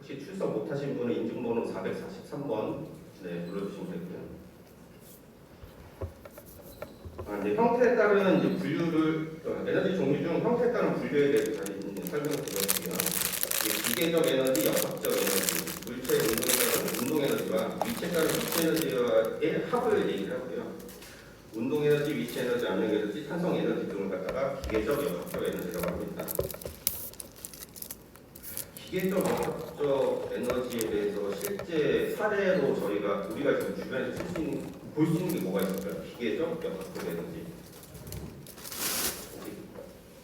혹시 출석 못하신 분은 인증번호 443번 불러주시면 되고요. 이제 형태에 따른 이제 분류를 에너지 종류 중 형태에 따른 분류에 대해서 설명을 드렸고요. 기계적 에너지, 역학적 에너지, 물체 운동에 따른 운동 에너지와 위치에 따른 위치 에너지와의 합을 얘기를 하고요. 운동 에너지, 위치 에너지, 압력 에너지, 탄성 에너지 등을 갖다가 기계적, 역학적 에너지라고 합니다. 기계적, 역학적 에너지에 대해서 실제 사례로 우리가 지금 주변에서 볼 수 있는 게 뭐가 있을까요? 기계적, 역학적 에너지.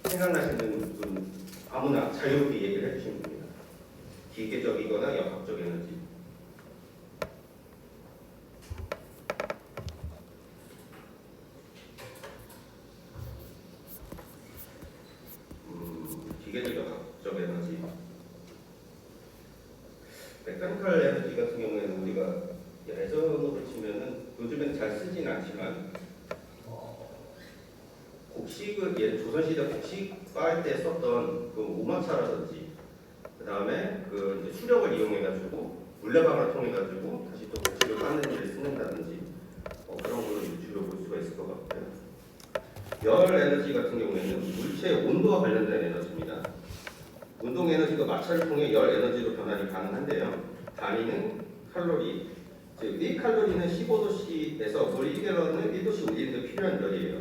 생각나시는 분 아무나 자유롭게 얘기를 해주시면 됩니다. 기계적이거나 역학적 에너지. 기계적, 역학적 에너지. 메카니컬 에너지 같은 경우에는 우리가 예전으로 치면은 요즘엔 잘 쓰진 않지만 곡식을 조선시대 곡식 빻을 때 썼던 그 오마차라든지 그 다음에 그 이제 수력을 이용해가지고 물레방아를 통해가지고 다시 또 곡식을 빻는 일에 쓰는다든지 그런 거를 주로 볼 수가 있을 것 같고요. 열 에너지 같은 경우에는 물체의 온도와 관련된 에너지입니다. 운동 에너지가 마찰을 통해 열 에너지로 변환이 가능한데요. 단위는 칼로리, 즉 1칼로리는 15도씨에서 물 1g은 1도씨 올리는 데 필요한 열이에요.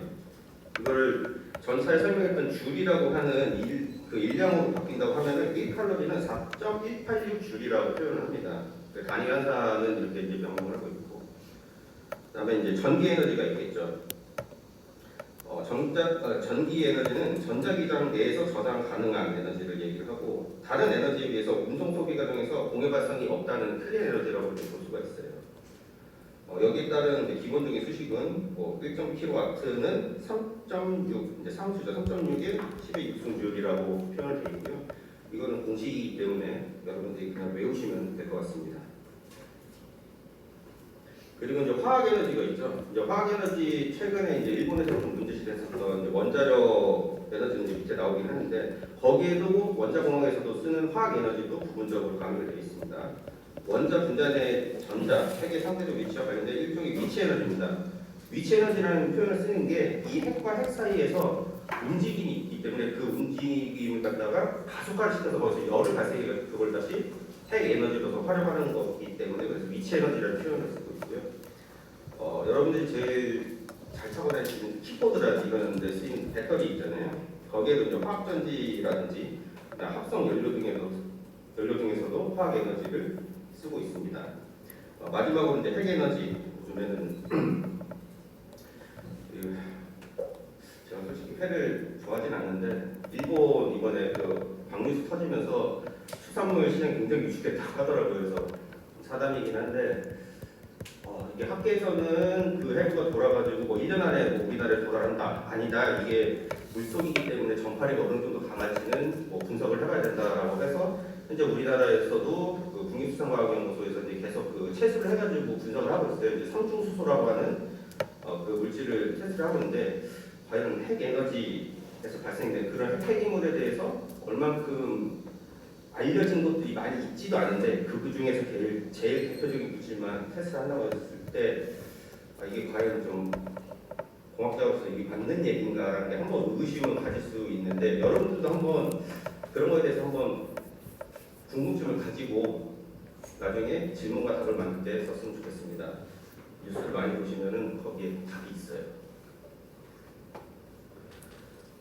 그거를 전차에 설명했던 줄이라고 하는 그 일량으로 바뀐다고 하면은 1칼로리는 4.186 줄이라고 표현을 합니다. 그 단위 환산은 이렇게 이제 명명을 하고 있고, 그다음에 이제 전기 에너지가 있겠죠. 전기 에너지는 전자기장 내에서 저장 가능한 에너지를 얘기를 하고, 다른 에너지에 비해서 운송 소비 과정에서 공해 발생이 없다는 클린 에너지라고 볼 수가 있어요. 여기에 따른 기본적인 수식은 1.kW는 3.6, 이제 상수죠. 3.6에 10의 6승줄이라고 표현을 되어 있고요. 이거는 공식이기 때문에 여러분들이 그냥 외우시면 될 것 같습니다. 그리고 이제 화학 에너지가 있죠. 이제 화학 에너지 최근에 이제 일본에서 좀 문제시됐었던 원자력 에너지는 이제 밑에 나오긴 하는데, 거기에도 원자공학에서도 쓰는 화학 에너지도 부분적으로 가미가 되어 있습니다. 원자 분자의 전자, 핵의 상대적 위치와 관련된 일종의 위치 에너지입니다. 위치 에너지라는 표현을 쓰는 게 이 핵과 핵 사이에서 움직임이 있기 때문에 그 움직임을 갖다가 가속화를 시켜서 거기서 열을 발생해서 그걸 다시 핵 에너지로서 활용하는 거기 때문에 그래서 위치 에너지라는 표현을 쓰고 있고요. 여러분들이 제일 잘 차고 다니시는 키보드라든지 이런 데 쓰이는 배터리 있잖아요. 거기에도 이제 화학전지라든지 합성 연료 등에서도 화학 에너지를 쓰고 있습니다. 마지막으로 이제 핵 에너지 요즘에는 제가 솔직히 핵을 좋아하진 않는데 일본 이번에 그 방류수 터지면서 수산물 시장이 굉장히 위축됐다고 하더라고요. 그래서 사담이긴 한데 이게 학계에서는 그 해부가 돌아가지고 1년 안에 우리나라에 돌아간다, 아니다, 이게 물속이기 때문에 전파리가 어느 정도 강할지는 분석을 해봐야 된다라고 해서 현재 우리나라에서도 그 국립수산과학연구소에서 이제 계속 그 채수를 해가지고 분석을 하고 있어요. 이제 성중수소라고 하는 그 물질을 채수를 하고 있는데, 과연 핵 에너지에서 발생된 그런 폐기물에 대해서 얼만큼 알려진 것들이 많이 있지도 않은데 그 중에서 제일 대표적인 물질만 테스트를 한다고 했을 때 이게 과연 좀 공학자로서 이게 맞는 얘기인가라는 게 한번 의구심을 가질 수 있는데, 여러분들도 한번 그런 거에 대해서 한번 궁금증을 가지고 나중에 질문과 답을 만들 때 썼으면 좋겠습니다. 뉴스를 많이 보시면은 거기에 답이 있어요.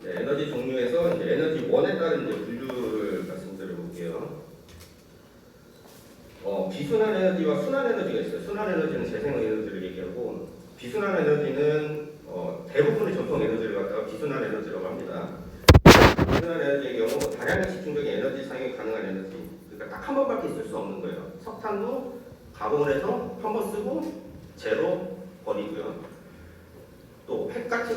네, 에너지 종류에서 이제 에너지 원에 따른 이제 분류를 말씀드려 볼게요. 비순환 에너지와 순환 에너지가 있어요. 순환 에너지는 재생 에너지를 얘기하고, 비순환 에너지는 대부분의 전통 에너지를 갖다가 비순환 에너지라고 합니다. 비순환 에너지의 경우 다량의 집중적인 에너지 사용이 가능한 에너지. 그러니까 딱 한 번밖에 쓸 수 없는 거예요. 석탄도 가공을 해서 한 번 쓰고 재로 버리고요. 또 핵 같은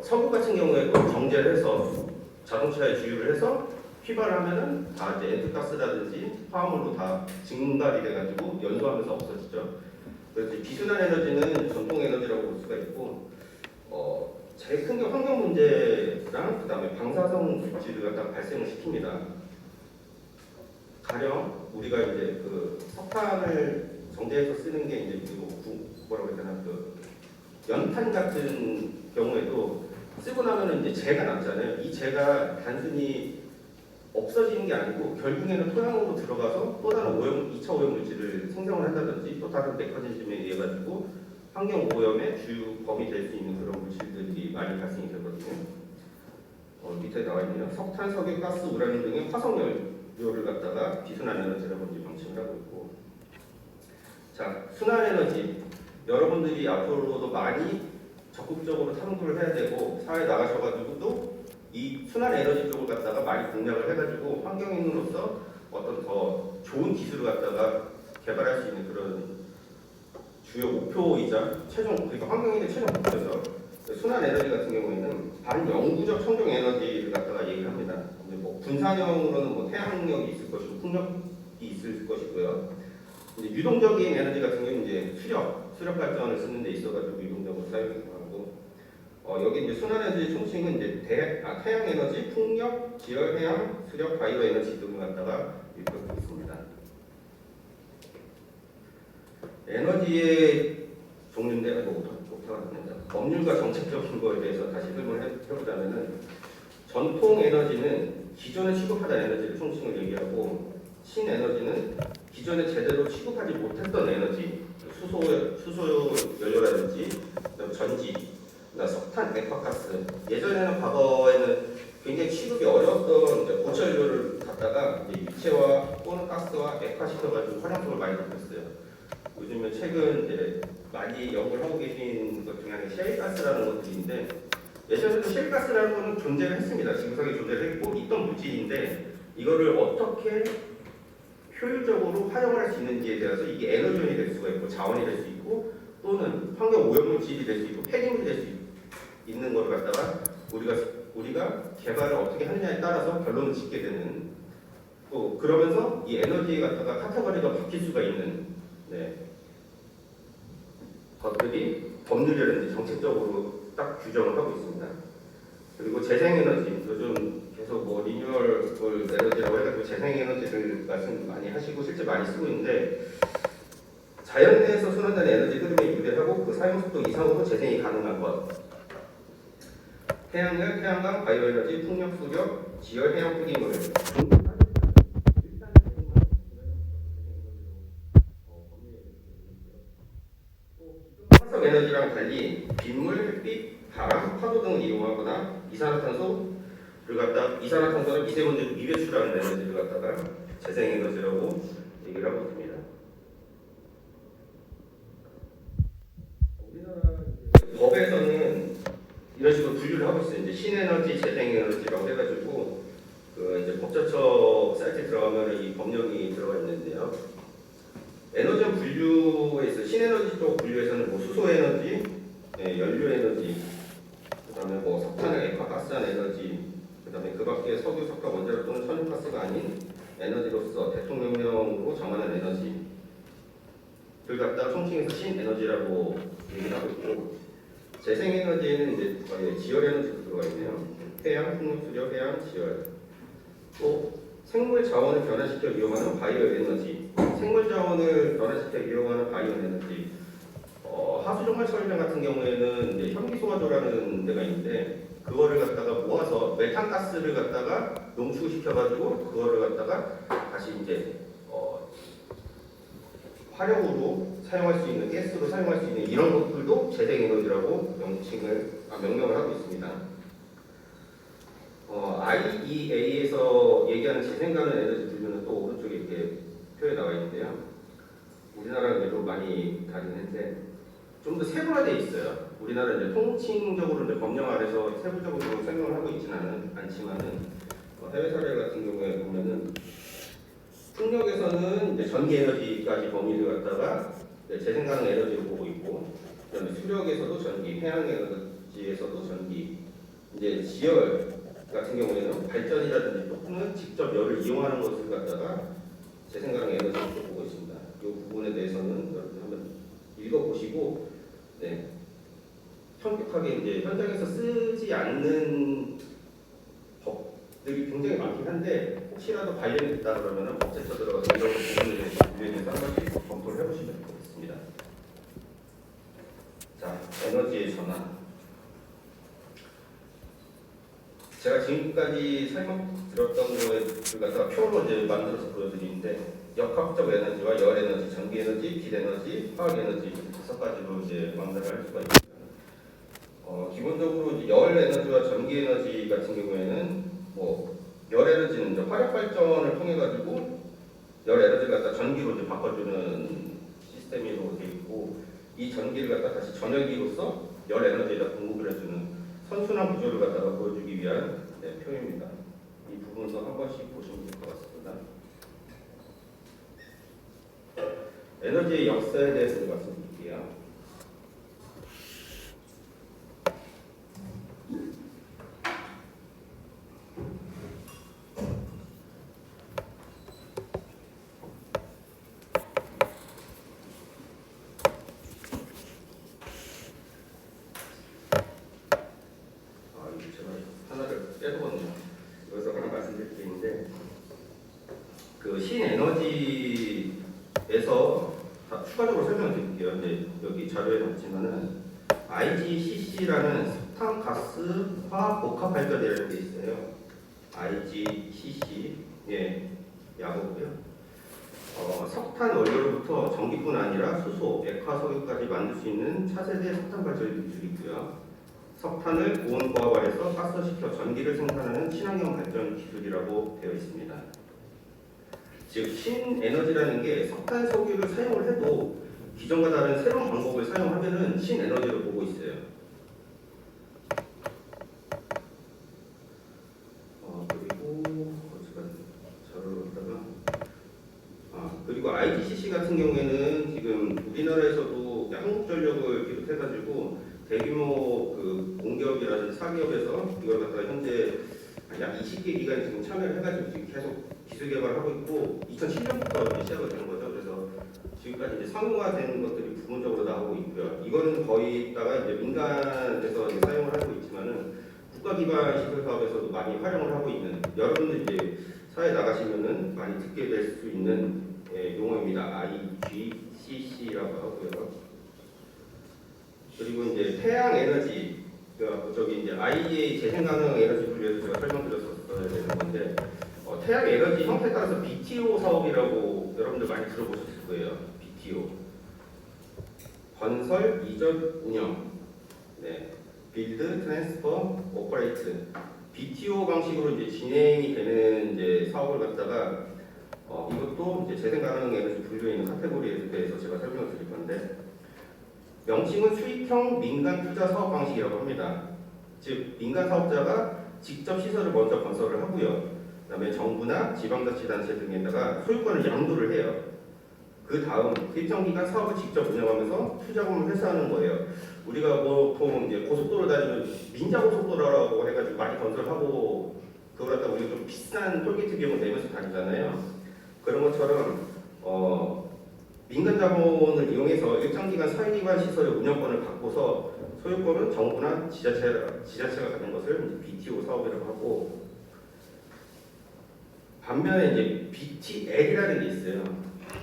석유 같은 경우에 정제를 해서 자동차에 주유를 해서 휘발을 하면은 다 이제 엔트가스라든지 화합물로 다 증발이 돼가지고 연소하면서 없어지죠. 그래서 비순환 에너지는 전통 에너지라고 볼 수가 있고, 제일 큰 게 환경 문제랑 그다음에 방사성 물질을 갖다 발생을 시킵니다. 가령 우리가 이제 그 석탄을 정제해서 쓰는 게 이제 뭐라고 해야 되나 그 연탄 같은 경우에도 쓰고 나면은 이제 재가 남잖아요. 이 재가 단순히 없어지는 게 아니고 결국에는 토양으로 들어가서 또 다른 2차 오염물질을 생성을 한다든지 또 다른 메커니즘에 의해 가지고 환경 오염의 주요 범위 될 수 있는 그런 물질들이 많이 발생이 되거든요. 밑에 나와 있네요. 석탄, 석유, 가스, 우라늄 등의 화석연료를 갖다가 비순환 에너지라고 이제 명칭을 하고 있고, 자 순환 에너지 여러분들이 앞으로도 많이 적극적으로 탐구를 해야 되고 사회에 나가셔가지고 또 이 순환 에너지 쪽을 갖다가 많이 공략을 해가지고 환경인으로서 어떤 더 좋은 기술을 갖다가 개발할 수 있는 그런 주요 목표이자 최종 그러니까 환경인의 최종 목표죠. 순환 에너지 같은 경우에는 반영구적 청정 에너지를 갖다가 얘기를 합니다. 근데 뭐 분산형으로는 뭐 태양력이 있을 것이고 풍력이 있을 것이고요. 이제 유동적인 에너지 같은 경우는 이제 수력 발전을 쓰는 데 있어가지고 유동적으로 사용하고 여기 이제 순환 에너지 총칭은 이제 태양 에너지, 풍력, 지열, 해양, 수력, 바이오 에너지 등을 갖다가 일컬고 있습니다. 에너지의 종류인데 법률과 정책적인 거에 대해서 다시 설명을 해보자면은 전통 에너지는 기존에 취급하던 에너지를 총칭을 얘기하고 신에너지는 기존에 제대로 취급하지 못했던 에너지 수소 연료라든지 전지 석탄, 액화가스 예전에는 과거에는 굉장히 취급이 어려웠던 고철연료를 갖다가 이제 유체화 또는 가스와 액화시켜가지고 활용성을 많이 높였어요. 요즘에 최근 이제 많이 연구를 하고 계신 것 중에 하나가 셰일가스라는 것들인데 예전에도 셰일가스라는 것은 존재를 했습니다. 지구상에 존재를 했고 있던 물질인데 이거를 어떻게 효율적으로 활용할 수 있는지에 대해서 이게 에너지원이 될 수가 있고 자원이 될 수 있고 또는 환경 오염물질이 될 수 있고 폐기물이 될 수 있는 걸 갖다가 우리가 개발을 어떻게 하느냐에 따라서 결론을 짓게 되는 또 그러면서 이 에너지에 갖다가 카테고리가 바뀔 수가 있는 것들이 법률이라든지 정책적으로 딱 규정을 하고 있습니다. 그리고 재생에너지 요즘 계속 뭐 리뉴얼 에너지라고 해가지고 재생에너지를 말씀 많이 하시고 실제 많이 쓰고 있는데 자연 내에서 순환되는 에너지 흐름에 유대하고 그 사용 속도 이상으로 재생이 가능한 것 태양열, 태양광, 바이오에너지, 풍력, 수력, 지열, 해양 폐기물 화석 에너지랑 달리 빗물, 햇빛, 바람, 파도 등을 이용하거나 이산화탄소는 미세먼지를 미배출하는 에너지를 갖다가 재생에너지라고 얘기를 하고 있습니다. 우리나라 법에서는 이런 식으로 분류를 하고 있어요. 이제 신에너지, 재생에너지라고 해가지고 이제 법제처 사이트에 들어가면 이 법령이 들어가 있는데요. 에너지 분류에 있어 신에너지 쪽 분류에서는 뭐 수소에너지, 연료에너지, 그다음에 뭐 석탄, 액화, 가스한 에너지, 그다음에 그 밖에 석유, 석탄, 원자력 또는 천연가스가 아닌 에너지로서 대통령령으로 정하는 에너지를 갖다 총칭해서 신에너지라고 얘기를 하고 있고 재생에너지에는 이제 지열에너지도 들어가 있네요. 태양, 풍력, 수력, 해양, 지열. 또 생물 자원을 변화시켜 이용하는 바이오 에너지. 생물 자원을 변화시켜 이용하는 바이오 에너지. 하수종말 처리장 같은 경우에는 이제 현기소화조라는 데가 있는데 그거를 갖다가 모아서 메탄가스를 갖다가 농축시켜가지고 그거를 갖다가 다시 이제 화력으로 사용할 수 있는 가스로 사용할 수 있는 이런 것들도 재생에너지라고 명명을 하고 있습니다. IEA에서 얘기하는 재생가능 에너지 분류는 또 오른쪽에 이렇게 표에 나와 있는데요. 우리나라랑 얘도 많이 다르는데 좀 더 세분화되어 있어요. 우리나라는 이제 통칭적으로 이제 법령 아래서 세부적으로 설명을 하고 있지는 않지만은 해외 사례 같은 경우에 보면은 풍력에서는 이제 전기 에너지까지 범위를 갖다가 재생 가능 에너지를 보고 있고, 그다음에 수력에서도 전기, 해양 에너지에서도 전기, 이제 지열 같은 경우에는 발전이라든지 또는 직접 열을 이용하는 것을 갖다가 재생 가능 에너지를 보고 있습니다. 이 부분에 대해서는 여러분 한번 읽어보시고, 현격하게 이제 현장에서 쓰지 않는 굉장히 많긴 한데 혹시라도 관련이 있다 그러면 법제처 들어가서 이런 부분에 대해서 한 번씩 검토를 해보시면 좋겠습니다. 자, 에너지의 전환. 제가 지금까지 설명드렸던 거에 갖다가 표로 이제 만들어서 보여드리는데 역학적 에너지와 열 에너지, 전기 에너지, 빛 에너지, 화학 에너지 5가지로 이제 망라를 할 수가 있습니다. 기본적으로 이제 열 에너지와 전기 에너지 같은 경우에는 열 에너지는 이제 화력 발전을 통해 가지고 열 에너지를 갖다 전기로 이제 바꿔주는 시스템으로 되어 있고 이 전기를 갖다 다시 전열기로서 열 에너지에다 공급을 해주는 선순환 구조를 갖다가 보여주기 위한 표입니다. 이 부분도 한 번씩 보시면 될 것 같습니다. 에너지의 역사에 대해서 말씀드릴게요. 여기서 하나 말씀드릴 게 있는데 그 신에너지에서 추가적으로 설명을 드릴게요. 이제 여기 자료에 없지만은 IGCC라는 석탄가스 화학 복합 발전이라는 게 있어요. IGCC 야고고요. 석탄 원료로부터 전기뿐 아니라 수소, 액화, 석유까지 만들 수 있는 차세대 석탄 발전 기술이고요. 석탄을 고온 고압발에서 가스시켜 전기를 생산하는 친환경 발전 기술이라고 되어 있습니다. 즉 신에너지라는 게 석탄, 석유를 사용을 해도 기존과 다른 새로운 방법을 사용하면은 신에너지로 보고 있어요. 그리고 IGCC 같은 경우에는 지금 우리나라에서도 한국전력을 비롯해가지고 대규모 그 공기업이라든지 사기업에서 이걸 갖다가 현재 약 20개 기관이 지금 참여를 해가지고 지금 계속 기술 개발을 하고 있고 2007년부터 시작을 되는 거죠. 그래서 지금까지 이제 상용화된 것들이 부분적으로 나오고 있고요. 이거는 거의다가 이제 민간에서 이제 사용을 하고 있지만은 국가 기반 시설 사업에서도 많이 활용을 하고 있는 여러분들 이제 사회 나가시면은 많이 듣게 될 수 있는 용어입니다. IGCC라고 하고요. 그리고 이제 태양 에너지, 저기 이제 IEA 재생 가능 에너지 분류에서 제가 설명드렸었어야 되는 건데, 태양 에너지 형태에 따라서 BTO 사업이라고 여러분들 많이 들어보셨을 거예요. BTO. 건설, 이전, 운영. 빌드, 트랜스퍼, 오퍼레이트. BTO 방식으로 이제 진행이 되는 이제 사업을 갖다가 이것도 이제 재생 가능 에너지 분류에 있는 카테고리에 대해서 제가 설명을 드릴 건데 명칭은 수익형 민간 투자 사업 방식이라고 합니다. 즉 민간 사업자가 직접 시설을 먼저 건설을 하고요. 그다음에 정부나 지방자치단체 등에다가 소유권을 양도를 해요. 그 다음 일정 기간 사업을 직접 운영하면서 투자금을 회수하는 거예요. 우리가 보통 이제 고속도로 다니면 민자고속도로라고 해가지고 많이 건설하고 그걸 갖다 우리가 좀 비싼 톨게이트 비용을 내면서 다니잖아요. 그런 것처럼 민간 자본을 이용해서 일정 기간 사회기반 시설의 운영권을 갖고서 소유권은 정부나 지자체가 갖는 것을 BTO 사업이라고 하고 반면에 이제 BTL이라는 게 있어요.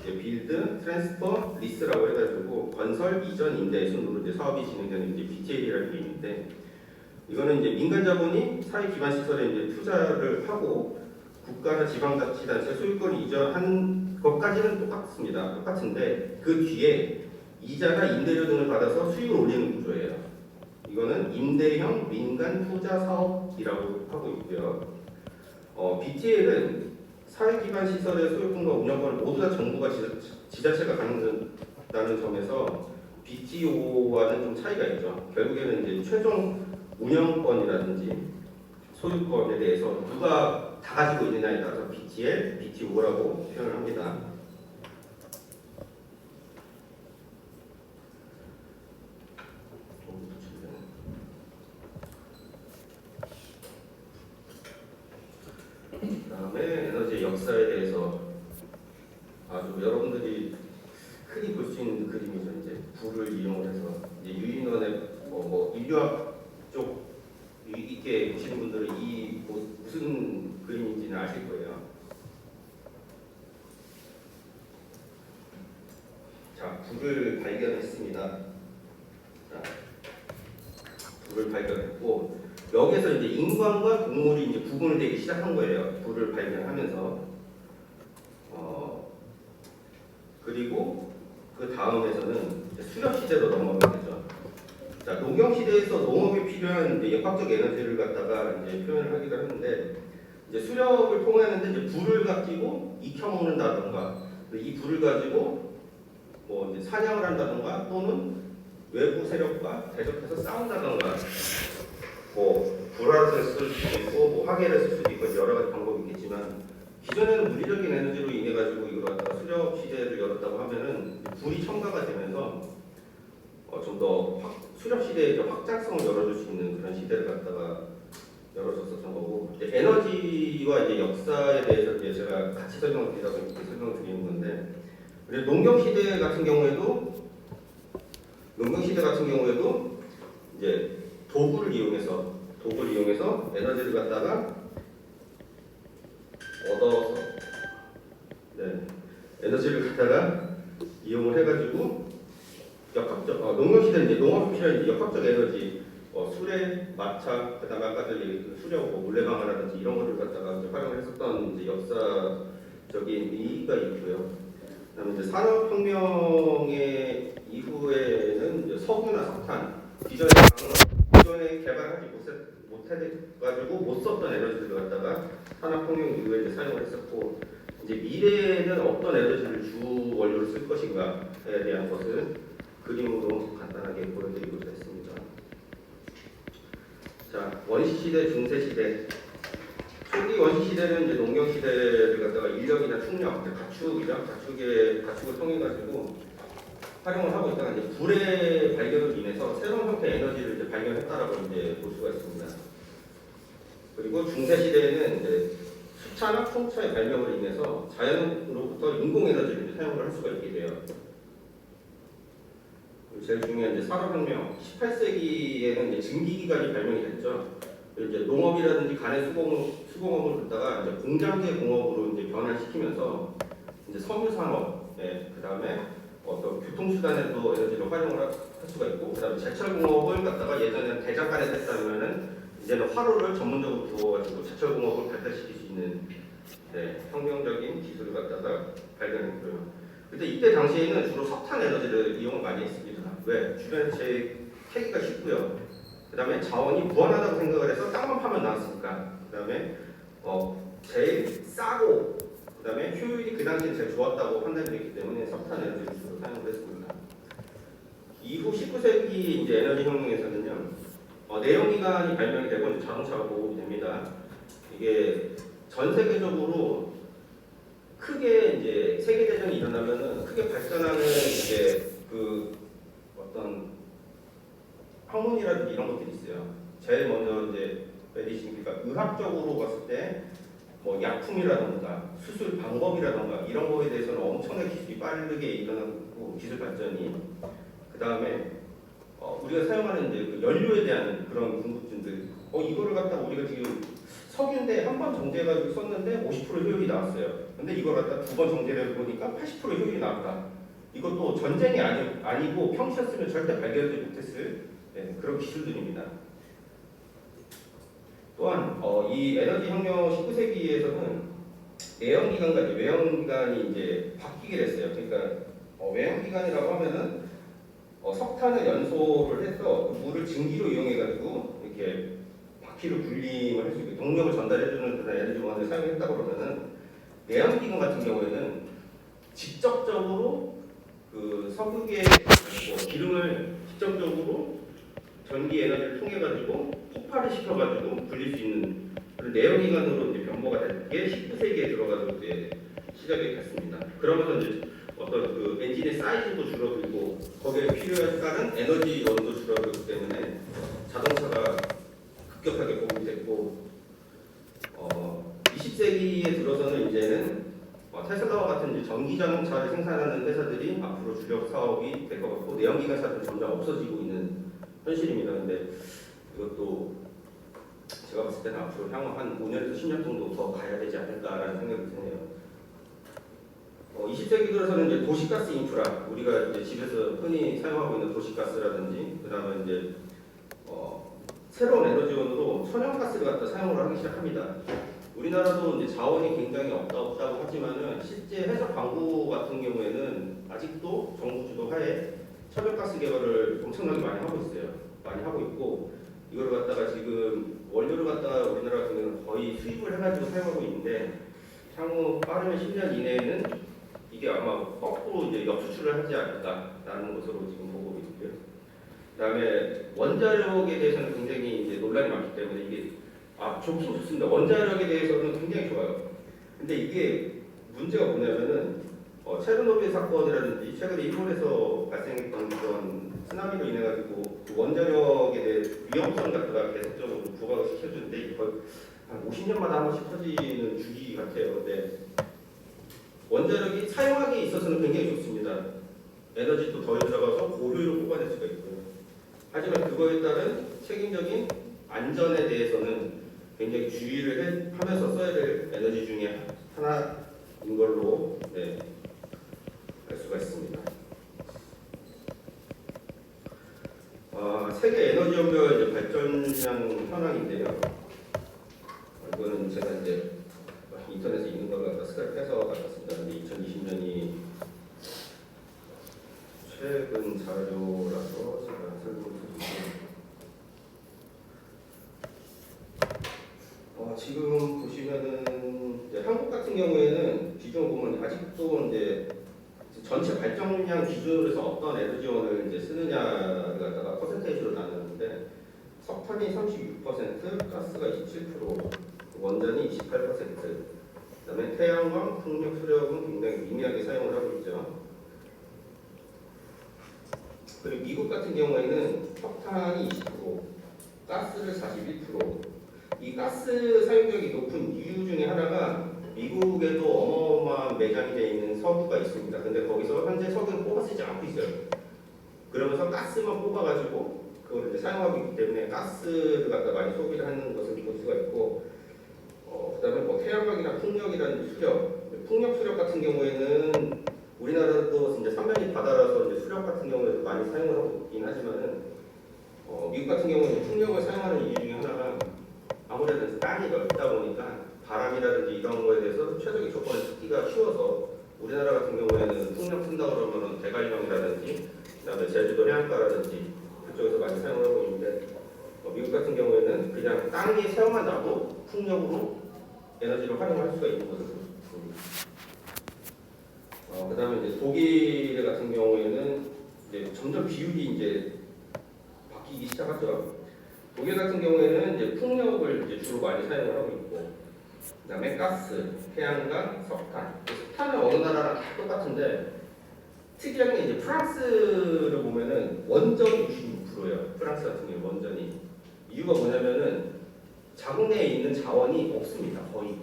빌드, 트랜스퍼, 리스라고 해가지고 건설, 이전, 임대 순으로 이제 사업이 진행되는 이제 BTL이라는 게 있는데 이거는 이제 민간 자본이 사회 기반 시설에 이제 투자를 하고 국가나 지방자치단체 소유권 이전한 것까지는 똑같은데 그 뒤에 이자나 임대료 등을 받아서 수익을 올리는 구조예요. 이거는 임대형 민간 투자 사업이라고 하고 있고요. BTL은 사회기반 시설의 소유권과 운영권을 모두 다 정부가 지자체가 갖는다는 점에서 BTO와는 좀 차이가 있죠. 결국에는 이제 최종 운영권이라든지 소유권에 대해서 누가 다 가지고 있느냐에 따라서 BTL, BTO라고 표현을 합니다. 그다음에 에너지 역사에 대해서 아주 여러분들이 흔히 볼 수 있는 그림이죠. 이제 불을 이용을 해서 이제 유인원의 인류학 쪽 있게 보시는 분들은 이 무슨 불을 발견했습니다. 자, 불을 발견했고 여기서 이제 인간과 동물이 이제 구분을 되기 시작한 거예요. 불을 발견하면서 그리고 그 다음에서는 수렵 시대로 넘어가게 되죠. 자, 농경 시대에서 농업에 필요한 이제 역학적 에너지를 갖다가 이제 표현을 하기도 하는데 이제 수렵을 통하는데 이제 불을 가지고 익혀 먹는다던가 이 불을 가지고 뭐 이제 사냥을 한다던가 또는 외부 세력과 대적해서 싸운다던가 뭐 불화를 쓸 수도 있고 뭐 화계를 쓸 수도 있고 여러 가지 방법이 있겠지만 기존에는 물리적인 에너지로 인해 가지고 이걸 갖다가 수렵 시대를 열었다고 하면은 불이 첨가가 되면서 좀 더 수렵 시대의 확장성을 열어줄 수 있는 그런 시대를 갖다가 열어줬었던 거고 이제 에너지와 이제 역사에 대해서 이제 제가 같이 설명을 드리다 보니까 이렇게 설명을 드리는 건데 그리고 농경 시대 같은 경우에도 이제 도구를 이용해서 에너지를 갖다가 얻어서 에너지를 갖다가 이용을 해가지고 역학적 농경 시대는 이제 농업에 필요한 역학적 에너지 수레, 마차, 그다음에 아까 전에 수렵, 물레방아라든지 이런 것들 갖다가 이제 활용을 했었던 이제 역사적인 의의가 있고요. 그다음에 이제 산업혁명의 이후에는 이제 석유나 석탄 기존에 개발하지 못해가지고 못 썼던 에너지를 갖다가 산업혁명 이후에 이제 사용을 했었고 이제 미래에는 어떤 에너지를 주 원료로 쓸 것인가에 대한 것을 그림으로 간단하게 보여드리고자 했습니다. 자, 원시시대, 중세시대. 초기 원시시대는 이제 농경시대를 갖다가 인력이나 충력, 가축을 통해가지고 활용을 하고 있다가 이제 불의 발견으로 인해서 새로운 형태의 에너지를 이제 발견했다라고 이제 볼 수가 있습니다. 그리고 중세시대에는 이제 수차나 풍차의 발명으로 인해서 자연으로부터 인공 에너지를 이제 사용을 할 수가 있게 돼요. 제일 중요한 이제 산업혁명 18세기에는 이제 증기기관이 발명이 됐죠. 이제 농업이라든지 간의 수공업을 갖다가 이제 공장제 공업으로 이제 변환시키면서 이제 섬유산업, 그 다음에 어떤 교통수단에도 에너지를 활용을 할 수가 있고, 그 다음에 제철공업을 갖다가 예전에는 대장간에 했다면은 이제는 화로를 전문적으로 두어가지고 제철공업을 발달시킬 수 있는 혁명적인 기술을 갖다가 발견했고요. 근데 이때 당시에는 주로 석탄 에너지를 이용을 많이 했습니다. 왜? 주변에 제일 캐기가 쉽고요. 그 다음에 자원이 무한하다고 생각을 해서 땅만 파면 나왔으니까. 그 다음에 제일 싸고 그 다음에 효율이 그 당시에 제일 좋았다고 판단됐기 때문에 석탄 에너지를 주로 사용을 했습니다. 이후 19세기 이제 에너지 혁명에서는요, 내연기관이 발명이 되고 이제 자동차가 보급이 됩니다. 이게 전 세계적으로 크게 이제 세계 대전이 일어나면은 크게 발전하는 이제 그 어떤 학문이라든지 이런 것들이 있어요. 제일 먼저 이제 메디신, 그러니까 의학적으로 봤을 때 뭐 약품이라던가 수술 방법이라던가 이런 거에 대해서는 엄청나게 기술이 빠르게 일어나고 기술 발전이 그 다음에 우리가 사용하는 이제 그 연료에 대한 그런 궁극증들 이거를 갖다가 우리가 지금 석유인데 한 번 정제해가지고 썼는데 50% 효율이 나왔어요. 근데 이걸 갖다 두 번 정제를 해보니까 80% 효율이 나왔다. 이것도 전쟁이 아니고 평시였으면 절대 발견하지 못했을 그런 기술들입니다. 또한 이 에너지 혁명 19세기에서는 내연기관과 외연기관이 이제 바뀌게 됐어요. 그러니까 외연기관이라고 하면은 석탄을 연소를 해서 그 물을 증기로 이용해가지고 이렇게 바퀴로 굴림을 할 수 있게 동력을 전달해주는 그런 에너지 원을 사용했다고 그러면은 내연기관 같은 경우에는 직접적으로 그 석유계 기름을 직접적으로 전기 에너지를 통해 가지고 폭발을 시켜 가지고 굴릴 수 있는 그런 내연기관으로 이제 변모가 된 게 19세기에 들어가서 이제 시작이 됐습니다. 그러면서 이제 어떤 그 엔진의 사이즈도 줄어들고 거기에 필요한 에너지원도 줄어들기 때문에 자동차가 급격하게 보급이 됐고 20세기에 들어서는 이제는 테슬라와 같은 이제 전기 자동차를 생산하는 회사들이 앞으로 주력 사업이 될 것 같고 내연기관차들은 점점 없어지고 있는 현실입니다. 근데 이것도 제가 봤을 때는 앞으로 향후 한 5년에서 10년 정도 더 가야 되지 않을까라는 생각이 드네요. 20세기 들어서는 이제 도시가스 인프라, 우리가 이제 집에서 흔히 사용하고 있는 도시가스라든지, 그다음에 이제 새로운 에너지원으로 천연가스를 갖다 사용을 하기 시작합니다. 우리나라도 이제 자원이 굉장히 없다고 하지만은 실제 해적 광구 같은 경우에는 아직도 정부 주도하에 천연가스 개발을 엄청나게 많이 하고 있어요. 많이 하고 있고 이걸 갖다가 지금 원료를 갖다가 우리나라 같은 경우는 거의 수입을 해가지고 사용하고 있는데 향후 빠르면 10년 이내에는 이게 아마 거꾸로 이제 역수출을 하지 않을까라는 것으로 지금 보고 있고요. 그다음에 원자력에 대해서는 굉장히 이제 논란이 많기 때문에 이게 좋긴 좋습니다. 원자력에 대해서는 굉장히 좋아요. 근데 이게 문제가 뭐냐면은 체르노빌 사건이라든지 최근에 일본에서 발생했던 그런 쓰나미로 인해 가지고 그 원자력에 대해 위험성 갖다가 계속적으로 부각을 시켜주는데 거의 한 50년마다 한 번씩 터지는 주기 같아요. 근데 원자력이 사용하기에 있어서는 굉장히 좋습니다. 에너지도 덜 들어가서 고효율을 뽑아낼 수가 있고요. 하지만 그거에 따른 책임적인 안전에 대해서는 굉장히 주의를 하면서 써야 될 에너지 중에 하나인 걸로 알 수가 있습니다. 세계 에너지 연결 이제 발전량 현황인데요. 이거는 제가 이제 인터넷에 있는 걸 갖다 스크랩해서 가져왔습니다. 근데 2020년이 최근 자료라서 제가 설명드리겠습니다. 지금 보시면은 한국 같은 경우에는 비중을 보면 아직도 이제 전체 발전량 기준으로 해서 어떤 에너지원을 이제 쓰느냐를 갖다가 퍼센테이지로 나누는데 석탄이 36%, 가스가 27%, 원전이 28%, 그다음에 태양광, 풍력, 수력은 굉장히 미미하게 사용을 하고 있죠. 그리고 미국 같은 경우에는 석탄이 20%, 가스를 41%. 이 가스 사용량이 높은 이유 중에 하나가 미국에도 어마어마한 매장이 되어 있는 석유가 있습니다. 근데 거기서 현재 석유는 뽑아 쓰지 않고 있어요. 그러면서 가스만 뽑아가지고 그걸 이제 사용하고 있기 때문에 가스를 갖다 많이 소비를 하는 것을 볼 수가 있고, 그다음에 뭐 태양광이나 풍력이라는 수력, 풍력 수력 같은 경우에는 우리나라도 이제 삼면이 바다라서 이제 수력 같은 경우에도 많이 사용을 하고 있긴 하지만은 미국 같은 경우는 풍력을 사용하는 이유 중에 하나가 아무래도 땅이 넓다 보니까 바람이라든지 이런 거에 대해서 최적의 조건을 찾기가 쉬워서 우리나라 같은 경우에는 풍력 쓴다 그러면은 대관령이라든지 그다음에 제주도 해안가라든지 그쪽에서 많이 사용을 하고 있는데 미국 같은 경우에는 그냥 땅에 세워만 놔도 풍력으로 에너지를 활용할 수가 있는 것으로 보입니다. 그다음에 이제 독일 같은 경우에는 이제 점점 비율이 이제 바뀌기 시작하죠. 독일 같은 경우에는 이제 풍력을 이제 주로 많이 사용을 하고 있고, 그다음에 가스, 태양광, 석탄. 석탄은 어느 나라랑 다 똑같은데 특이한 게 이제 프랑스를 보면은 원전이 96%예요. 프랑스 같은 경우 원전이. 이유가 뭐냐면은 자국 내에 있는 자원이 없습니다. 거의.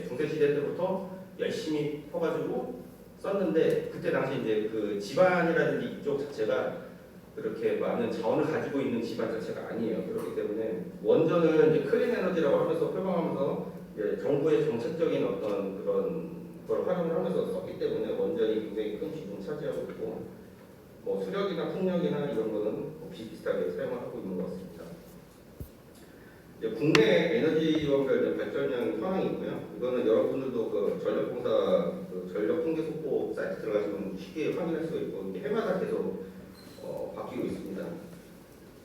중세 시대 때부터 열심히 퍼가지고 썼는데 그때 당시 이제 그 집안이라든지 이쪽 자체가 그렇게 많은 자원을 가지고 있는 집안 자체가 아니에요. 그렇기 때문에 원전을 이제 클린 에너지라고 하면서 표방하면서 이제 정부의 정책적인 어떤 그런 걸 활용을 하면서 썼기 때문에 원전이 굉장히 큰 비중을 차지하고 있고, 뭐 수력이나 풍력이나 이런 거는 비슷하게 사용을 하고 있는 것 같습니다. 이제 국내 에너지원별 발전량 현황이고요. 이거는 여러분들도 그 전력공사 그 전력 통계 속보 사이트 들어가시면 쉽게 확인할 수가 있고 이게 해마다 계속 바뀌고 있습니다.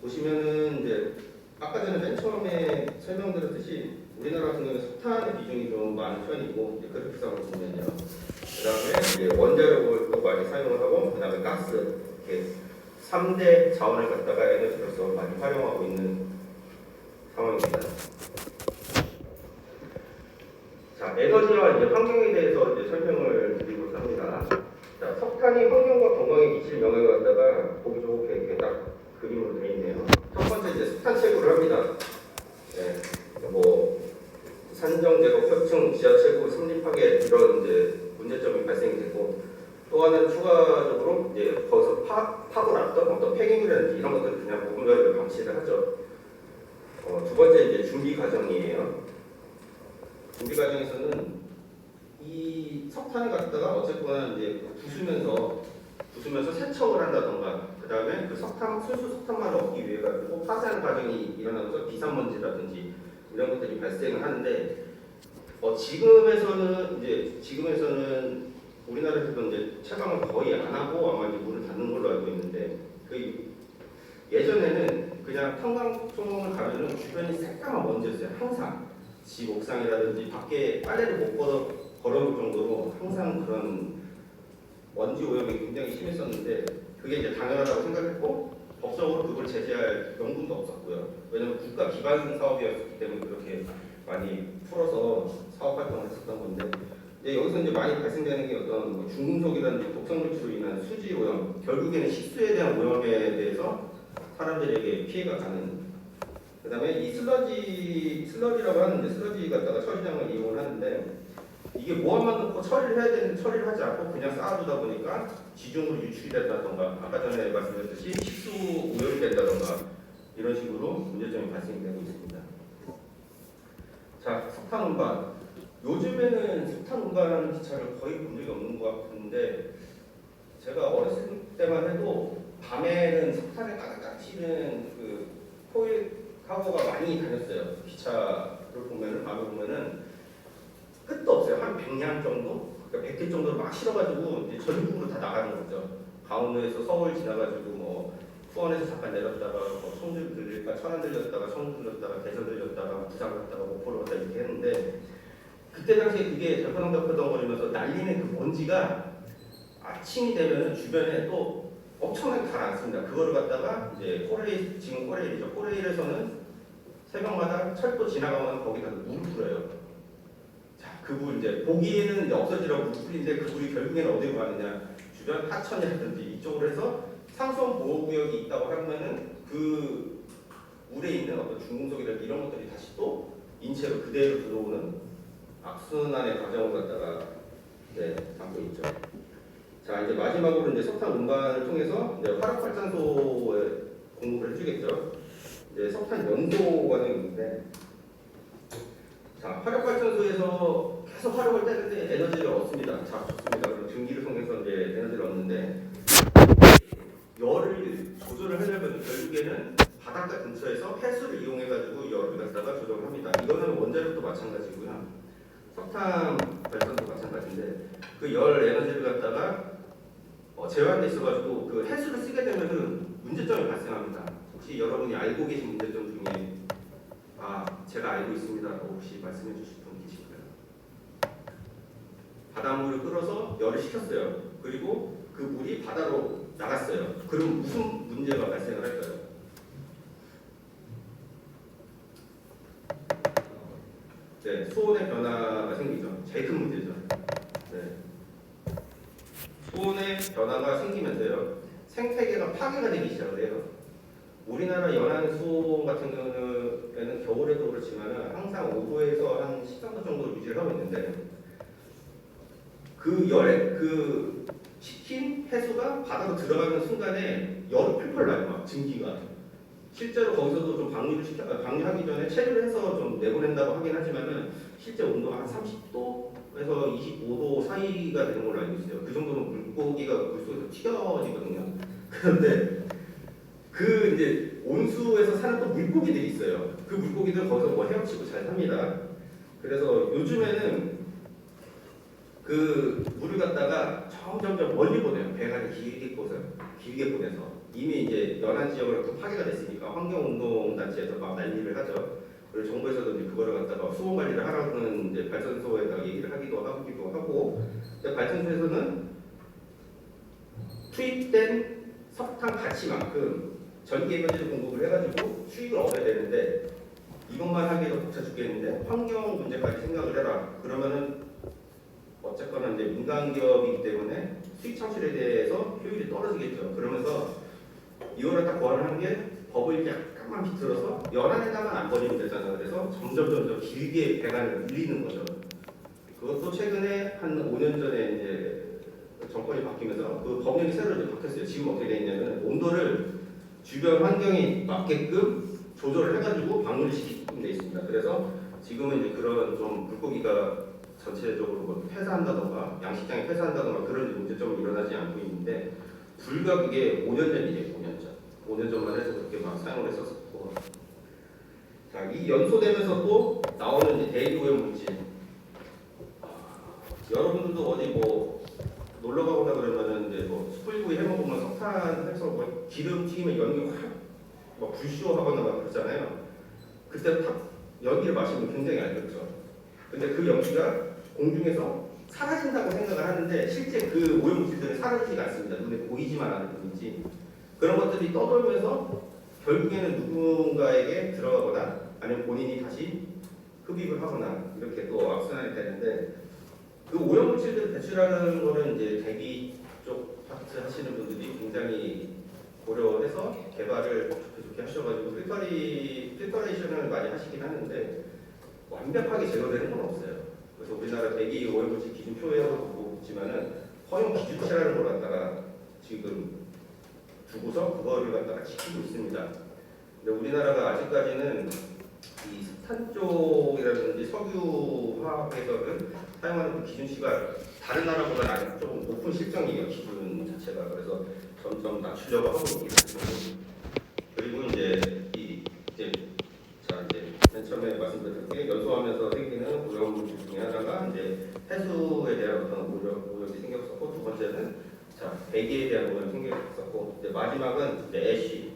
보시면은 이제 아까 전에 맨 처음에 설명드렸듯이 우리나라 같은 경우는 석탄의 비중이 좀 많은 편이고 이제 그래프상으로 보면요. 그다음에 이제 원자력을 또 많이 사용을 하고 그다음에 가스 이렇게 3대 자원을 갖다가 에너지로서 많이 활용하고 있는 상황입니다. 자, 에너지와 이제 환경에 대해서 이제 설명을 드리고자 합니다. 자, 석탄이 환경과 건강에 미칠 영향을 갖다가 보기 좋게 이렇게 딱 그림으로 되어 있네요. 첫 번째 이제 석탄 채굴을 합니다. 뭐 산정 제거, 표층, 지하 채굴, 삼립 파괴 이런 이제 문제점이 발생이 되고, 또 하나는 추가적으로 이제 거기서 파고 났던 어떤 폐기물이라든지 이런 것들을 그냥 무분별하게 방치를 하죠. 두 번째 이제 준비 과정이에요. 준비 과정에서는 이 이 석탄을 갖다가 어쨌거나 이제 부수면서 세척을 한다던가, 그 다음에 그 순수 석탄만을 얻기 위해 가지고 파쇄하는 과정이 일어나면서 비산먼지라든지 이런 것들이 발생을 하는데, 지금에서는 우리나라에서도 이제 채광을 거의 안 하고 아마 이제 물을 닫는 걸로 알고 있는데, 그 예전에는 그냥 탄광송을 가면은 주변이 새까만 먼지였어요. 항상 집 옥상이라든지 밖에 빨래를 못 걸어놓을 정도로 항상 그런 먼지 오염이 굉장히 심했었는데, 그게 이제 당연하다고 생각했고 법적으로 그걸 제재할 명분도 없었고요. 왜냐하면 국가 기반 사업이었기 때문에 그렇게 많이 풀어서 사업 활동을 했었던 건데, 이제 여기서 이제 많이 발생되는 게 어떤 뭐 중금속이라든지 독성 물질로 인한 수지 오염, 결국에는 식수에 대한 오염에 대해서 사람들에게 피해가 가는. 그다음에 이 슬러지라고 하는데, 슬러지 갖다가 처리장을 이용하는데, 이게 모함만 놓고 처리를 해야 되는데 처리를 하지 않고 그냥 쌓아두다 보니까 지중으로 유출이 된다던가, 아까 전에 말씀드렸듯이 식수 오염이 된다던가, 이런 식으로 문제점이 발생되고 있습니다. 자, 석탄 운반. 요즘에는 석탄 운반하는 기차를 거의 본 적이 없는 것 같은데, 제가 어렸을 때만 해도 밤에는 석탄에 가득 치는 그 포일 카고가 많이 다녔어요. 기차를 보면은, 밤에 보면은 끝도 없어요. 한 100량 정도? 그러니까 100개 정도를 막 실어가지고 이제 전국으로 다 나가는 거죠. 강원도에서 서울 지나가지고 뭐 수원에서 잠깐 내렸다가 뭐 청주 들렸다가 천안 들렸다가 청주 들렸다가 대전 들렸다가 부산 갔다가 목포로 갔다 이렇게 했는데, 그때 당시에 그게 덜컹덜컹거리면서 날리는 그 먼지가 아침이 되면 주변에 또 엄청나게 가라앉습니다. 그거를 갖다가 이제 지금 코레일이죠. 코레일에서는 새벽마다 철도 지나가면 거기다 물을 뿌려요. 자, 그 물 이제 보기에는 이제 없어지라고 물 뿌리는데, 그 물이 결국에는 어디로 가느냐? 주변 하천이라든지 이쪽으로 해서 상수원 보호구역이 있다고 하면은 그 물에 있는 어떤 중금속이라든지 이런 것들이 다시 또 인체로 그대로 들어오는 악순환의 과정을 갖다가 담고 있죠. 자, 이제 마지막으로 이제 석탄 운반을 통해서 이제 화력발전소에 공급을 해주겠죠. 이제 석탄 연소 과정이 있는데, 자, 화력발전소에서 계속 화력을 떼는데 에너지를 얻습니다. 자, 좋습니다. 그럼 증기를 통해서 이제 에너지를 얻는데, 열을 조절을 하려면 결국에는 바닷가 근처에서 해수를 이용해가지고 열을 갖다가 조절을 합니다. 이거는 원자력도 마찬가지고요. 석탄 발전도 마찬가지인데, 그 열 에너지를 갖다가 제한돼 있어가지고 그 해수를 쓰게 되면은 문제점이 발생합니다. 혹시 여러분이 알고 계신 문제점 중에 제가 알고 있습니다. 혹시 말씀해 주실 분 계실까요? 바닷물을 끌어서 열을 식혔어요. 그리고 그 물이 바다로 나갔어요. 그럼 무슨 문제가 발생을 할까요? 네, 수온의 변화가 생기죠. 제일 큰 문제죠. 네. 수온의 변화가 생기면서요, 생태계가 파괴가 되기 시작을 해요. 우리나라 연안 수온 같은 경우에는 겨울에도 그렇지만 항상 5도에서 한 13도 정도 유지를 하고 있는데, 그 식힌 해수가 바다로 들어가는 순간에 열이 펄펄 나요. 막 증기가. 실제로 거기서도 좀 방류하기 전에 체류를 해서 좀 내보낸다고 하긴 하지만은 실제 온도가 한 30도에서 25도 사이가 되는 걸로 알고 있어요. 그 정도면 물고기가 물속에서 튀겨지거든요. 그런데 그 이제 온수에서 사는 또 물고기들이 있어요. 그 물고기들은 거기서 뭐 헤엄치고 잘 삽니다. 그래서 요즘에는 그 물을 갖다가 점점 멀리 보내요. 배가 길게 보내서 이미 이제 연안 지역으로 또 파괴가 됐으니까 환경운동단체에서 막 난리를 하죠. 그리고 정부에서도 이제 그거를 갖다가 수온 관리를 하라는 이제 발전소에다가 얘기를 하기도 하고, 발전소에서는 투입된 석탄 가치만큼 전기 에너지를 공급을 해가지고 수익을 얻어야 되는데, 이것만 하기에도 벅차 죽겠는데 환경 문제까지 생각을 해라. 그러면은 어쨌거나 이제 민간 기업이기 때문에 수익 창출에 대해서 효율이 떨어지겠죠. 그러면서 이거를 딱 고안하는 게 법을 약간만 비틀어서 연안에다만 안 버리면 되잖아요. 그래서 점점 길게 배관을 늘리는 거죠. 그것도 최근에 한 5년 전에 이제 정권이 바뀌면서 그 법령이 새로 이제 바뀌었어요. 지금 어떻게 돼 있냐면 온도를 주변 환경에 맞게끔 조절을 해가지고 방류를 시키게 돼 있습니다. 그래서 지금은 이제 그런 좀 물고기가 전체적으로 뭐 폐사한다던가 양식장이 폐사한다던가 그런 문제점은 일어나지 않고 있는데 불과 그게 5년 전 일이에요. 5년 전. 5년 전만 해도 그렇게 막 사용을 했었고 자, 이 연소되면서 또 나오는 이제 대기 오염 물질 여러분들도 어디 뭐 놀러 가거나 그러면은 이제 뭐 숯불구이 해먹으면 석탄해서 뭐 기름 튀기면 연기 확막 불쇼하거나 막 그러잖아요. 그때 탁 연기를 마시면 굉장히 안 좋죠. 근데 그 연기가 공중에서 사라진다고 생각을 하는데 실제 그 오염물질들은 사라지지가 않습니다. 눈에 보이지만 않을 뿐이지. 그런 것들이 떠돌면서 결국에는 누군가에게 들어가거나 아니면 본인이 다시 흡입을 하거나 이렇게 또 악순환이 되는데 그 오염물질들을 배출하는 거는 이제 대기 쪽 파트 하시는 분들이 굉장히 고려해서 개발을 좋게 하셔가지고 필터레이션을 많이 하시긴 하는데 완벽하게 제거되는 건 없어요. 그래서 우리나라 대기 오염물질 기준표에 보고 있지만은 허용 기준치라는 걸 갖다가 지금 두고서 그거를 갖다가 지키고 있습니다. 근데 우리나라가 아직까지는 이 석탄 쪽이라든지 석유 화학에서는 사용하는 그 기준치가 다른 나라보다 아직 조금 높은 실정이에요. 기준 자체가. 그래서 점점 낮추려고 하고 있습니다. 그리고 이제 이제 맨 처음에 말씀드린 게 연소하면서 생기는 오염물질 중에 하나가 이제 해수에 대한 어떤 오염이 생겼었고 두 번째는 대기에 대한 오염이 생겼었고 이제 마지막은 이제 애쉬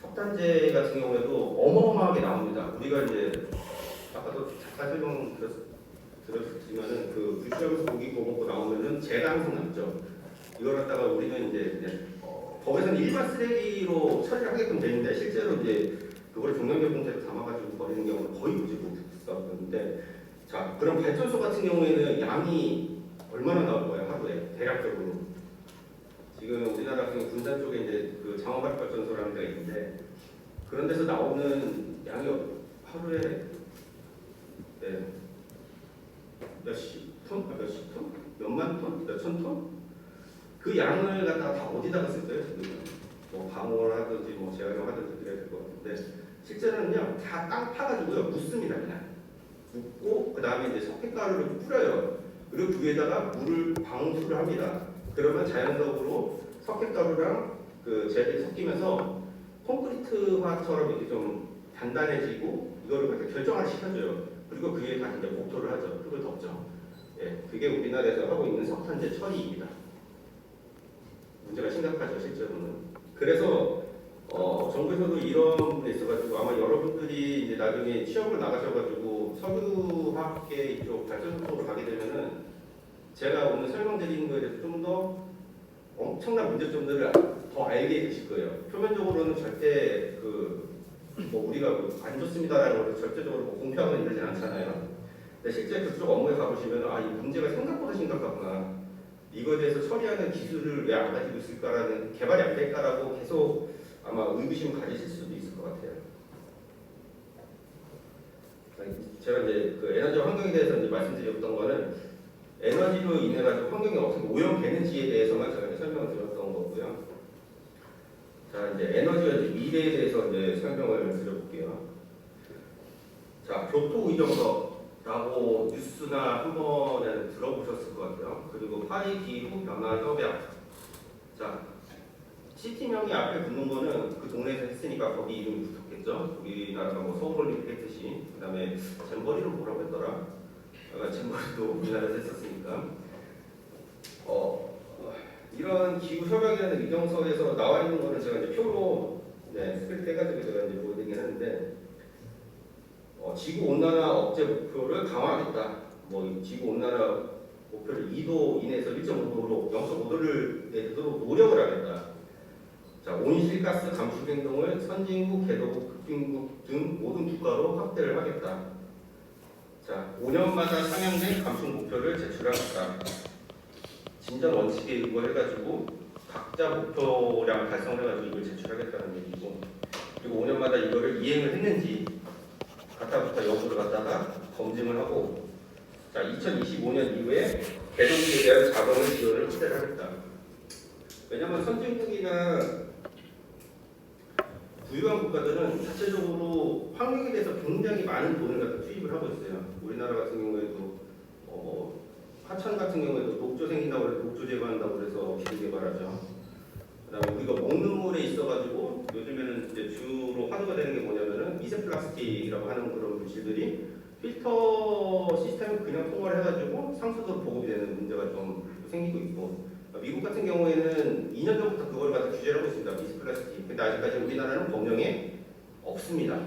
석탄재 같은 경우에도 어마어마하게 나옵니다. 우리가 이제 아까도 잠깐 설명 들었지만은 그 불시험에서 고기 구워 먹고 나오면은 재가 항상 남죠. 이걸 갖다가 우리는 이제 법에서는 일반 쓰레기로 처리를 하게끔 되는데 실제로 이제 그걸 종량제 봉투에 담아가지고 버리는 경우는 거의 보지 못했었는데 자 그럼 발전소 같은 경우에는 양이 얼마나 나올 거예요 하루에 대략적으로 지금 우리나라 같은 군산 쪽에 이제 그 장어발 발전소라는 데가 있는데 그런 데서 나오는 양이 하루에 몇십 톤, 몇만 톤, 몇천 톤 그 양을 갖다가 다 어디다가 쓸까요 지금 뭐 방어를 하든지 뭐 재활용하든지 그래야 될 것 같은데 실제로는요 다 땅 파가지고요 묻습니다 그냥 묻고 그 다음에 이제 석회가루를 뿌려요 그리고 그 위에다가 물을 방수를 합니다 그러면 자연적으로 석회가루랑 그 젤이 섞이면서 콘크리트화처럼 이렇게 좀 단단해지고 이거를 그렇게 결정화를 시켜줘요 그리고 그 위에 다시 이제 목토를 하죠 흙을 덮죠 예, 그게 우리나라에서 하고 있는 석탄재 처리입니다 문제가 심각하죠 실제로는 그래서 정부에서도 이런 부분에 있어가지고 아마 여러분들이 이제 나중에 취업을 나가셔가지고 석유화학계 이쪽 발전소 쪽으로 가게 되면은 제가 오늘 설명드리는 거에 대해서 좀 더 엄청난 문제점들을 더 알게 되실 거예요. 표면적으로는 절대 뭐 우리가 안 좋습니다라는 걸 절대적으로 뭐 공표하거나 이러진 않잖아요. 근데 실제 그쪽 업무에 가보시면 이 문제가 생각보다 심각하구나. 이거에 대해서 처리하는 기술을 왜 안 가지고 있을까라는 개발이 안 될까라고 계속 아마 의구심 가지실 수도 있을 것 같아요. 제가 이제 그 에너지 환경에 대해서 이제 말씀드렸던 거는 에너지로 인해 가지고 환경이 어떻게 오염되는지에 대해서만 제가 이제 설명을 드렸던 거고요. 자 이제 에너지와 이제 미래에 대해서 이제 설명을 드려볼게요. 자 교토 의정서라고 뉴스나 한번 들어보셨을 것 같아요. 그리고 파리 기후 변화 협약. 자 시티명이 앞에 붙는 거는 그 동네에서 했으니까 거기 이름이 붙었겠죠. 우리나라가 뭐 서울올림픽 했듯이 그 다음에 잼버리를 뭐라고 했더라. 잼버리도 우리나라에서 했었으니까 이런 기후 협약이라는 의정서에서 나와 있는 거는 제가 이제 표로 스크립트 해가지고 제가 이제 보여드리긴 하는데 지구 온난화 억제 목표를 강화하겠다. 뭐 지구 온난화 목표를 2도 이내에서 1.5도로 0.5도를 내도록 노력을 하겠다. 자, 온실가스 감축 행동을 선진국, 개도국, 급진국 등 모든 국가로 확대를 하겠다. 자, 5년마다 상향된 감축 목표를 제출하겠다. 진전 원칙에 의거해가지고 각자 목표량 달성해가지고 이걸 제출하겠다는 얘기고 그리고 5년마다 이거를 이행을 했는지 갖다부터 여부를 갖다가 검증을 하고 자 2025년 이후에 개도국에 대한 자본을 지원을 확대를 하겠다. 왜냐하면 선진국이나 부유한 국가들은 자체적으로 환경에 대해서 굉장히 많은 돈을 갖다 투입을 하고 있어요. 우리나라 같은 경우에도 하천 같은 경우에도 녹조 생긴다고 해서 녹조 제거한다고 해서 기술 개발하죠. 그다음에 우리가 먹는 물에 있어가지고 요즘에는 이제 주로 화두가 되는 게 뭐냐면은 미세 플라스틱이라고 하는 그런 물질들이 필터 시스템을 그냥 통과를 해가지고 상수도로 보급이 되는 문제가 좀 생기고 있고, 미국 같은 경우에는 2년 전부터 그걸 갖다 규제를 하고 있습니다. 미세 플라스틱. 근데 아직까지 우리나라는 법령에 없습니다.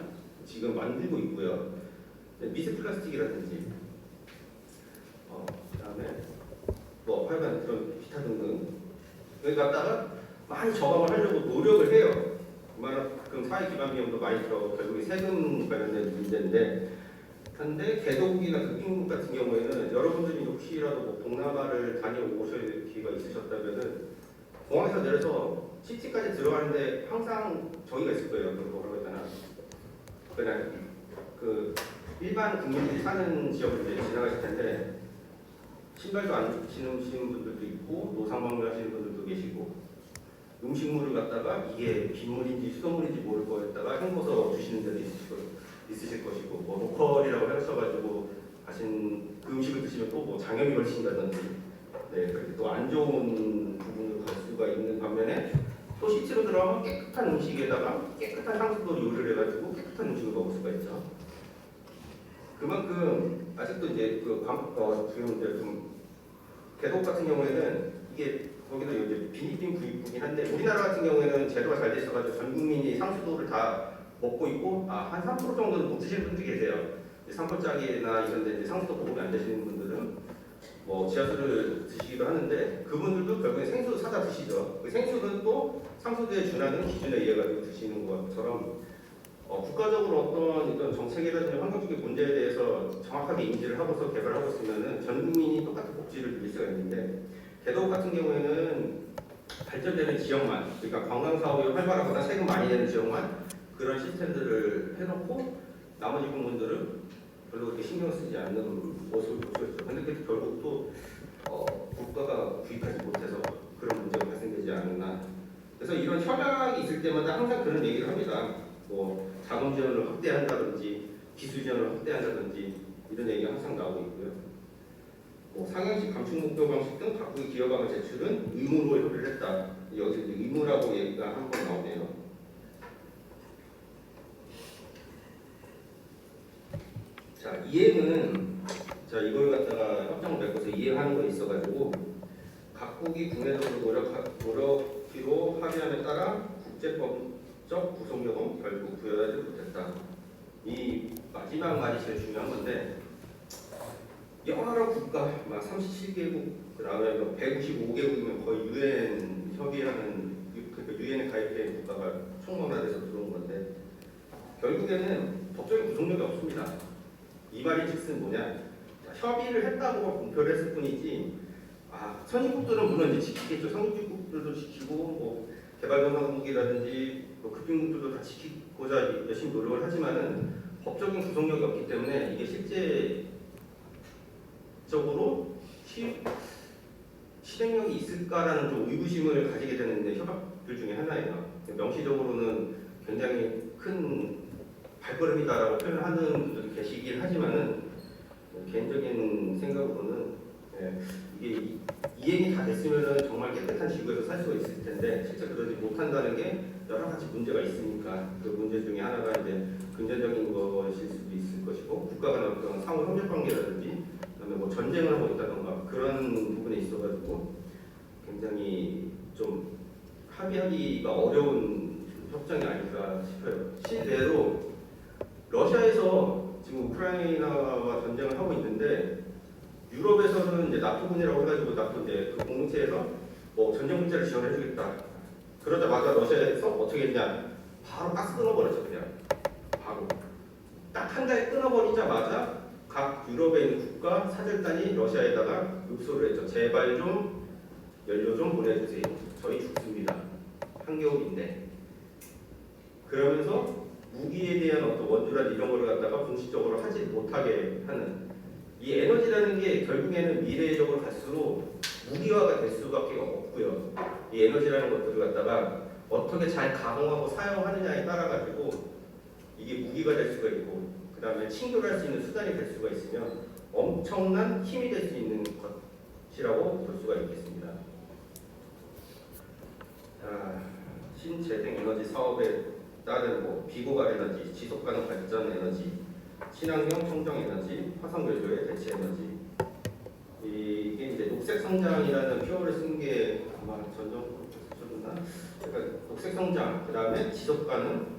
지금 만들고 있고요. 미세 플라스틱이라든지 그다음에 뭐 하여간 그런 기타 등등 여기 갖다가 많이 저감을 하려고 노력을 해요. 그만큼 사회 기반 비용도 많이 들어가고 결국에 세금 관련된 문제인데, 근데 개도국이나 급빈국 같은 경우에는 여러분들이 혹시라도 뭐 동남아를 다녀오실 기회가 있으셨다면은 공항에서 내려서 시티까지 들어가는데 항상 저기가 있을 거예요. 그 뭐라고 했잖아. 그냥 그 일반 국민들이 사는 지역을 이제 지나가실 텐데 신발도 안 신으시는 분들도 있고 노상방뇨 하시는 분들도 계시고, 음식물을 갖다가 이게 빗물인지 수돗물인지 모를 거에다가 헹궈서 주시는 데도 있으실 것이고, 뭐 로컬이라고 하셔가지고 가신 그 음식을 드시면 또 뭐 장염이 걸리신다든지, 네, 그렇게 또 안 좋은 부분으로 갈 수가 있는 반면에 또 시티로 들어가면 깨끗한 음식에다가 깨끗한 향수도 요리를 해가지고 깨끗한 음식을 먹을 수가 있죠. 그만큼 아직도 이제 지금 이제 좀 개독 같은 경우에는 이게 거기도 이제 빈입빈 부입부긴 한데, 우리나라 같은 경우에는 제도가 잘 돼 있어가지고 전 국민이 상수도를 다 먹고 있고, 한 3% 정도는 못 드시는 분들이 계세요. 산골짜기나 이런 데 상수도 보급이 안 되시는 분들은 뭐 지하수를 드시기도 하는데, 그분들도 결국에 생수 사다 드시죠. 그 생수는 또 상수도에 준하는 기준에 의해 가지고 드시는 것처럼 국가적으로 어떤 이런 정책이라든지 환경적인 문제에 대해서 정확하게 인지를 하고서 개발하고 있으면은 전 국민이 똑같은 복지를 누릴 수가 있는데, 개도국 같은 경우에는 발전되는 지역만, 그러니까 관광 사업이 활발하거나 세금 많이 내는 지역만 그런 시스템들을 해놓고 나머지 부분들은 별로 그렇게 신경 쓰지 않는 모습을 볼 수 있죠. 근데 그게 결국 또 국가가 구입하지 못해서 그런 문제가 발생되지 않나. 그래서 이런 협약이 있을 때마다 항상 그런 얘기를 합니다. 뭐 자금 지원을 확대한다든지 기술 지원을 확대한다든지 이런 얘기가 항상 나오고 있고요. 뭐 상향식 감축 목표 방식 등 각국의 기여방을 제출은 의무로 협의를 했다. 여기서 의무라고 얘기가 한 번 나오네요. 자, 이해는 이걸 갖다가 협정을 맺고서 이해하는 거 있어가지고 각국이 국내적으로 노력기로 합의함에 따라 국제법적 구속력은 결국 부여하지 못했다. 이 마지막 말이 제일 중요한 건데, 여러 국가, 막 37개국, 그 다음에 195개국이면 거의 UN 협의하는, 그러니까 UN에 가입된 국가가 총망라돼서 들어온 건데, 결국에는 법적인 구속력이 없습니다. 이 말이 즉슨 뭐냐? 협의를 했다고 공표를 했을 뿐이지, 선진국들은 물론 이제 지키겠죠. 선진국들도 지키고, 뭐 개발도상국이라든지 뭐 급빈국들도 다 지키고자 열심히 노력을 하지만은 법적인 구속력이 없기 때문에 이게 실제적으로 실행력이 있을까라는 좀 의구심을 가지게 되는데 협약들 중에 하나예요. 명시적으로는 굉장히 큰 발걸음이다라고 표현을 하는 분들이 계시긴 하지만은 개인적인 생각으로는 이게 이행이 다 됐으면은 정말 깨끗한 지구에서 살 수가 있을 텐데 실제 그러지 못한다는 게 여러 가지 문제가 있으니까, 그 문제 중에 하나가 이제 금전적인 것일 수도 있을 것이고, 국가 간의 어떤 상호 협력 관계라든지 그다음에 뭐 전쟁을 하고 있다던가 그런 부분에 있어가지고 굉장히 좀 합의하기가 어려운 협정이 아닐까 싶어요. 실례로 러시아에서 지금 우크라이나와 전쟁을 하고 있는데, 유럽에서는 이제 나토군이라고 해가지고 나토 이제 그 공동체에서 뭐 전쟁 문제를 지원해주겠다. 그러자마자 러시아에서 어떻게 했냐? 바로 가스 끊어버렸죠, 그냥. 바로. 딱 한 달 끊어버리자마자 각 유럽에 있는 국가 사절단이 러시아에다가 읍소를 했죠. 제발 좀 연료 좀 보내주세요. 저희 죽습니다. 한겨울인데. 그러면서 무기에 대한 어떤 원조라든지 이런 거를 갖다가 공식적으로 하지 못하게 하는, 이 에너지라는 게 결국에는 미래적으로 갈수록 무기화가 될 수밖에 없고요. 이 에너지라는 것들을 갖다가 어떻게 잘 가공하고 사용하느냐에 따라 가지고 이게 무기가 될 수가 있고 그 다음에 친교할 수 있는 수단이 될 수가 있으면 엄청난 힘이 될 수 있는 것이라고 볼 수가 있겠습니다. 신재생 에너지 사업에 따른 비고가 에너지, 지속가능 발전 에너지, 친환경 청정 에너지, 화석 연료의 대체 에너지. 이게 이제 녹색 성장이라는 표현을 쓴 게 아마 전정썼나? 그러니까 녹색 성장, 그 다음에 지속 가능,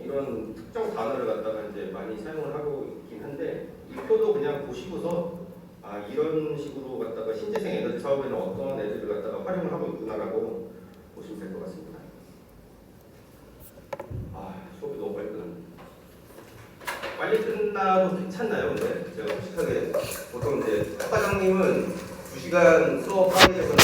이런 특정 단어를 갖다가 이제 많이 사용을 하고 있긴 한데 이 표도 그냥 보시고서 이런 식으로 갖다가 신재생 에너지 사업에는 어떤 애들을 갖다가 활용을 하고 있구나라고 보시면 될 것 같습니다. 수업이 너무 빨리 끝났네. 빨리 끝나도 괜찮나요? 근데 제가 솔직하게 보통 이제 학과장님은 2시간 수업하게 되면